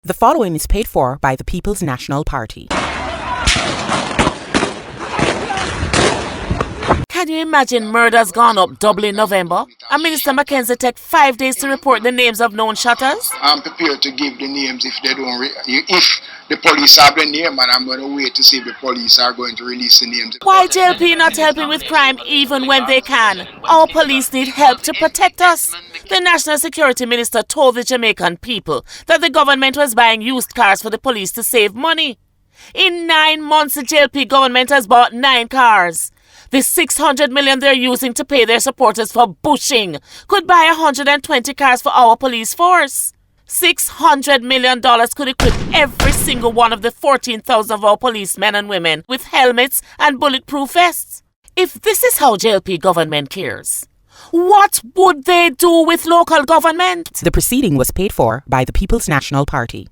The following is paid for by the People's National Party. Can you imagine murders gone up double in November? And Minister Mackenzie take 5 days to report the names of known shotters? I'm prepared to give the names if they don't. If the police have the name, and I'm going to wait to see if the police are going to release the names. Why JLP not helping with crime even when they can? Our police need help to protect us. The National Security Minister told the Jamaican people that the government was buying used cars for the police to save money. In 9 months, the JLP government has bought 9 cars. The $600 million they're using to pay their supporters for bushing could buy 120 cars for our police force. $600 million could equip every single one of the 14,000 of our policemen and women with helmets and bulletproof vests. If this is how JLP government cares, what would they do with local government? The proceeding was paid for by the People's National Party.